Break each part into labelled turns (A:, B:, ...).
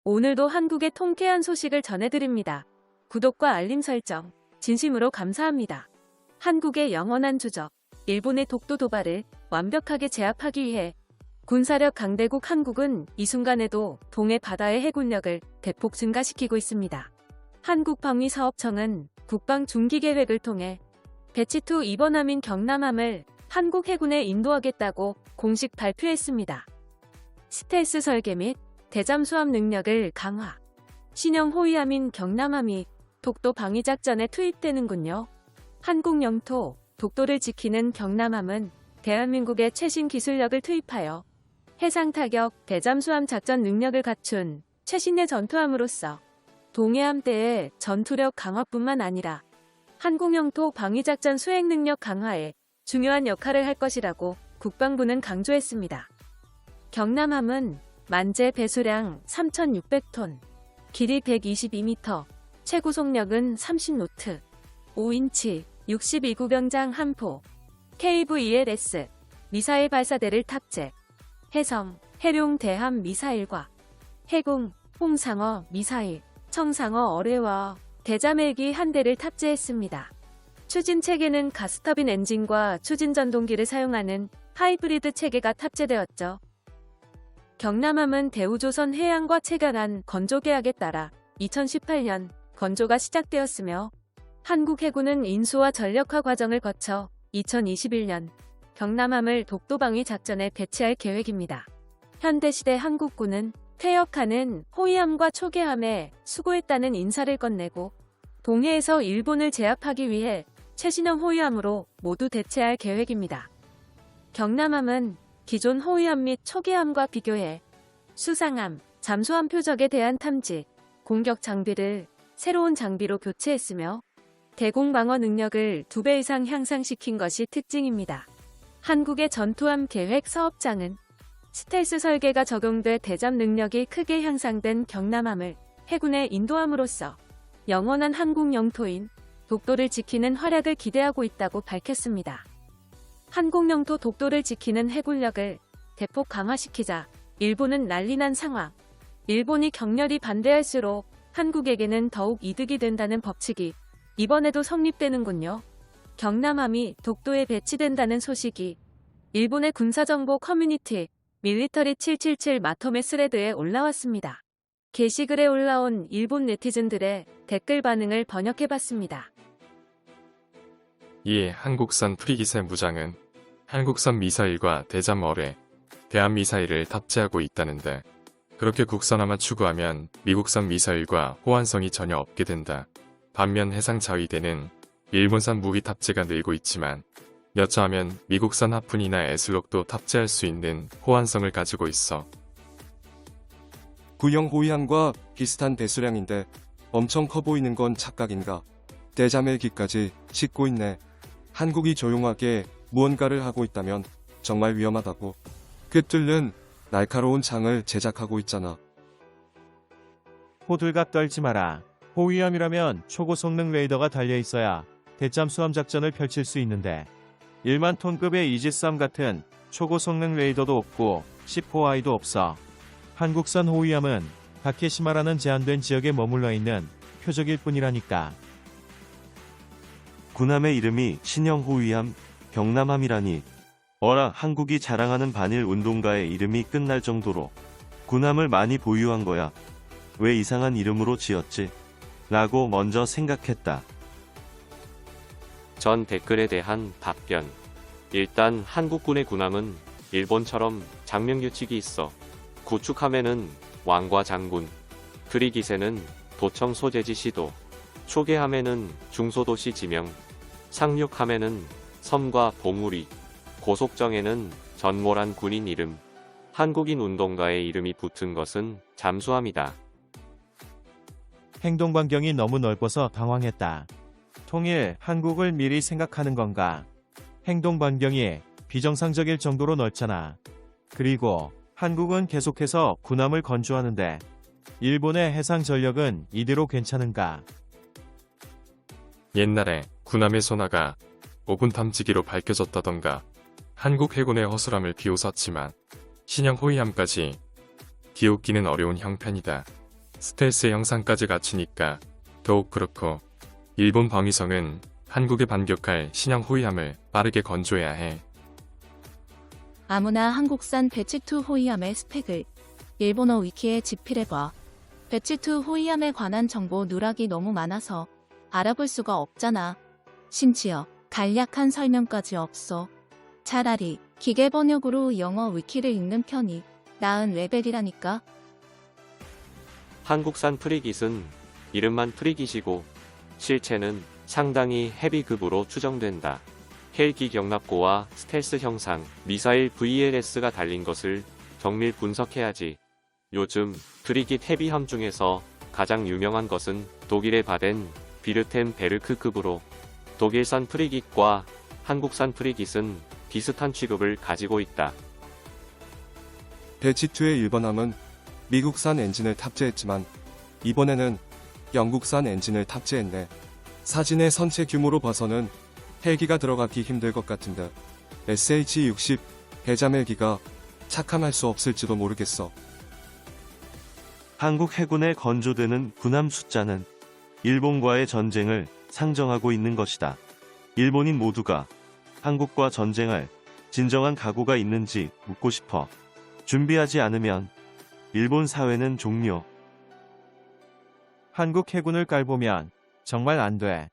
A: 오늘도 한국의 통쾌한 소식을 전해드립니다. 구독과 알림 설정, 진심으로 감사합니다. 한국의 영원한 주적, 일본의 독도 도발을 완벽하게 제압하기 위해 군사력 강대국 한국은 이 순간에도 동해 바다의 해군력을 대폭 증가시키고 있습니다. 한국방위사업청은 국방중기계획을 통해 배치2 2번함인 경남함을 한국 해군에 인도하겠다고 공식 발표했습니다. 스텔스 설계 및 대잠수함 능력을 강화. 신형 호위함인 경남함이 독도 방위작전에 투입되는군요. 한국 영토, 독도를 지키는 경남함은 대한민국의 최신 기술력을 투입하여 해상타격, 대잠수함 작전 능력을 갖춘 최신의 전투함으로서 동해함대의 전투력 강화뿐만 아니라 한국 영토 방위작전 수행 능력 강화에 중요한 역할을 할 것이라고 국방부는 강조했습니다. 경남함은 만재 배수량 3,600톤, 길이 122m, 최고 속력은 30노트, 5인치, 62구병장 한 포, KVELS, 미사일 발사대를 탑재, 해성, 해룡 대함 미사일과 해공, 홍상어 미사일, 청상어 어뢰와 대잠 헬기 한 대를 탑재했습니다. 추진 체계는 가스터빈 엔진과 추진 전동기를 사용하는 하이브리드 체계가 탑재되었죠. 경남함은 대우조선 해양과 체결한 건조 계약에 따라 2018년 건조가 시작되었으며 한국 해군은 인수와 전력화 과정을 거쳐 2021년 경남함을 독도방위 작전에 배치할 계획입니다. 현대시대 한국군은 퇴역하는 호위함과 초계함에 수고했다는 인사를 건네고 동해에서 일본을 제압하기 위해 최신형 호위함으로 모두 대체할 계획입니다. 경남함은 기존 호위함 및 초계함과 비교해 수상함, 잠수함 표적에 대한 탐지, 공격 장비를 새로운 장비로 교체했으며 대공 방어 능력을 2배 이상 향상시킨 것이 특징입니다. 한국의 전투함 계획 사업장은 스텔스 설계가 적용돼 대잠 능력이 크게 향상된 경남함을 해군에 인도함으로써 영원한 한국 영토인 독도를 지키는 활약을 기대하고 있다고 밝혔습니다. 한국 영토 독도를 지키는 해군력을 대폭 강화시키자 일본은 난리난 상황. 일본이 격렬히 반대할수록 한국에게는 더욱 이득이 된다는 법칙이 이번에도 성립되는군요. 경남함이 독도에 배치된다는 소식이 일본의 군사정보 커뮤니티 밀리터리 777 마토메 스레드에 올라왔습니다. 게시글에 올라온 일본 네티즌들의 댓글 반응을 번역해봤습니다.
B: 이에 한국산 프리기세 무장은 한국산 미사일과 대잠 어뢰, 대한미사일을 탑재하고 있다는데 그렇게 국산화만 추구하면 미국산 미사일과 호환성이 전혀 없게 된다. 반면 해상자위대는 일본산 무기 탑재가 늘고 있지만 여차하면 미국산 하푼이나 에슬록도 탑재할 수 있는 호환성을 가지고 있어.
C: 구형 호위함과 비슷한 배수량인데 엄청 커 보이는 건 착각인가? 대잠 헬기까지 싣고 있네. 한국이 조용하게 무언가를 하고 있다면 정말 위험하다고. 꿰뚫는 날카로운 창을 제작하고 있잖아.
D: 호들갑 떨지 마라. 호위함이라면 초고성능 레이더가 달려있어야 대잠 수함 작전을 펼칠 수 있는데 1만 톤급의 이지스함 같은 초고성능 레이더도 없고 10호아이도 없어. 한국산 호위함은 다케시마라는 제한된 지역에 머물러 있는 표적일 뿐이라니까.
E: 군함의 이름이 신형 호위함, 경남함이라니. 어라, 한국이 자랑하는 반일 운동가의 이름이 끝날 정도로 군함을 많이 보유한 거야. 왜 이상한 이름으로 지었지? 라고 먼저 생각했다.
F: 전 댓글에 대한 답변. 일단 한국군의 군함은 일본처럼 장명규칙이 있어. 구축함에는 왕과 장군, 프리기세는 도청 소재지 시도, 초계함에는 중소도시 지명, 상륙함에는 섬과 보물이, 고속정에는 전몰한 군인 이름, 한국인 운동가의 이름이 붙은 것은 잠수함이다.
D: 행동 반경이 너무 넓어서 당황했다. 통일, 한국을 미리 생각하는 건가? 행동 반경이 비정상적일 정도로 넓잖아. 그리고 한국은 계속해서 군함을 건조하는데 일본의 해상 전력은 이대로 괜찮은가?
B: 옛날에 군함의 소나가 5분 탐지기로 밝혀졌다던가 한국 해군의 허술함을 비웃었지만 신형 호위함까지 기웃기는 어려운 형편이다. 스텔스 형상까지 갖추니까 더욱 그렇고, 일본 방위성은 한국에 반격할 신형 호위함을 빠르게 건조해야 해.
G: 아무나 한국산 배치2 호위함의 스펙을 일본어 위키에 집필해봐. 배치2 호위함에 관한 정보 누락이 너무 많아서 알아볼 수가 없잖아. 심지어 간략한 설명까지 없어. 차라리 기계 번역으로 영어 위키를 읽는 편이 나은 레벨이라니까.
F: 한국산 프리깃은 이름만 프리깃이고 실체는 상당히 헤비급으로 추정된다. 헬기 경납고와 스텔스 형상, 미사일 VLS가 달린 것을 정밀 분석해야지. 요즘 프리깃 헤비함 중에서 가장 유명한 것은 독일의 바덴 비르텐베르크급으로, 독일산 프리깃과 한국산 프리깃은 비슷한 취급을 가지고 있다.
C: 배치2의 일본함은 미국산 엔진을 탑재했지만 이번에는 영국산 엔진을 탑재했네. 사진의 선체 규모로 봐서는 헬기가 들어가기 힘들 것 같은데 SH-60 대잠 헬기가 착함할 수 없을지도 모르겠어.
E: 한국 해군에 건조되는 군함 숫자는 일본과의 전쟁을 상정하고 있는 것이다. 일본인 모두가 한국과 전쟁할 진정한 각오가 있는지 묻고 싶어. 준비하지 않으면 일본 사회는 종료.
D: 한국 해군을 깔보면 정말 안 돼.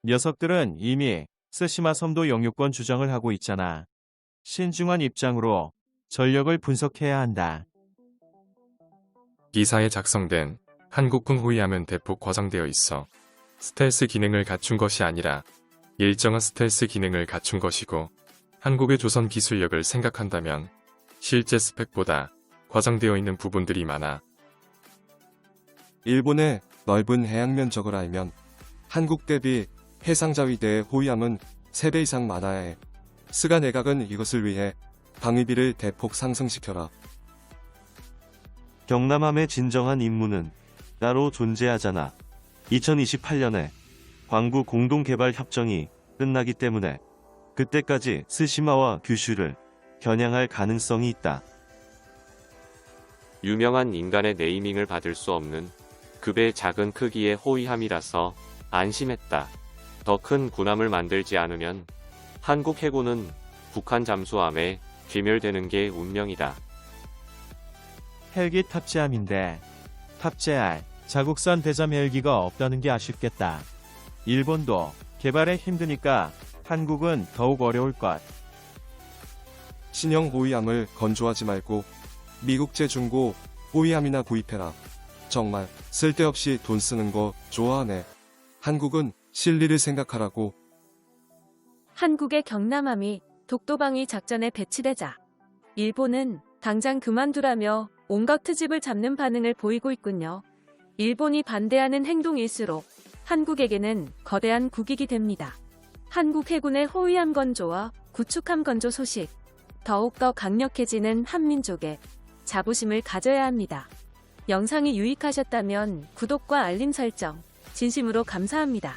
D: 녀석들은 이미 스시마 섬도 영유권 주장을 하고 있잖아. 신중한 입장으로 전력을 분석해야 한다.
B: 기사에 작성된 한국군 호위함은 대폭 과장되어 있어 스텔스 기능을 갖춘 것이 아니라 일정한 스텔스 기능을 갖춘 것이고, 한국의 조선 기술력을 생각한다면 실제 스펙보다 과장되어 있는 부분들이 많아.
C: 일본의 넓은 해양 면적을 알면 한국 대비 해상자위대의 호위함은 3배 이상 많아야 해. 스가 내각은 이것을 위해 방위비를 대폭 상승시켜라.
E: 경남함의 진정한 임무는 따로 존재하잖아. 2028년에 광부 공동개발협정이 끝나기 때문에 그때까지 스시마와 규슈를 겨냥할 가능성이 있다.
F: 유명한 인간의 네이밍을 받을 수 없는 급의 작은 크기의 호위함이라서 안심했다. 더 큰 군함을 만들지 않으면 한국 해군은 북한 잠수함에 귀멸되는 게 운명이다.
D: 헬기 탑재함인데 탑재할 자국산 대잠 헬기가 없다는 게 아쉽겠다. 일본도 개발에 힘드니까 한국은 더욱 어려울 것.
C: 신형 호위함을 건조하지 말고 미국제 중고 호위함이나 구입해라. 정말 쓸데없이 돈 쓰는 거 좋아하네. 한국은 실리를 생각하라고.
A: 한국의 경남함이 독도방위 작전에 배치되자 일본은 당장 그만두라며 온갖 트집을 잡는 반응을 보이고 있군요. 일본이 반대하는 행동일수록 한국에게는 거대한 국익이 됩니다. 한국 해군의 호위함 건조와 구축함 건조 소식, 더욱더 강력해지는 한민족의 자부심을 가져야 합니다. 영상이 유익하셨다면 구독과 알림 설정 진심으로 감사합니다.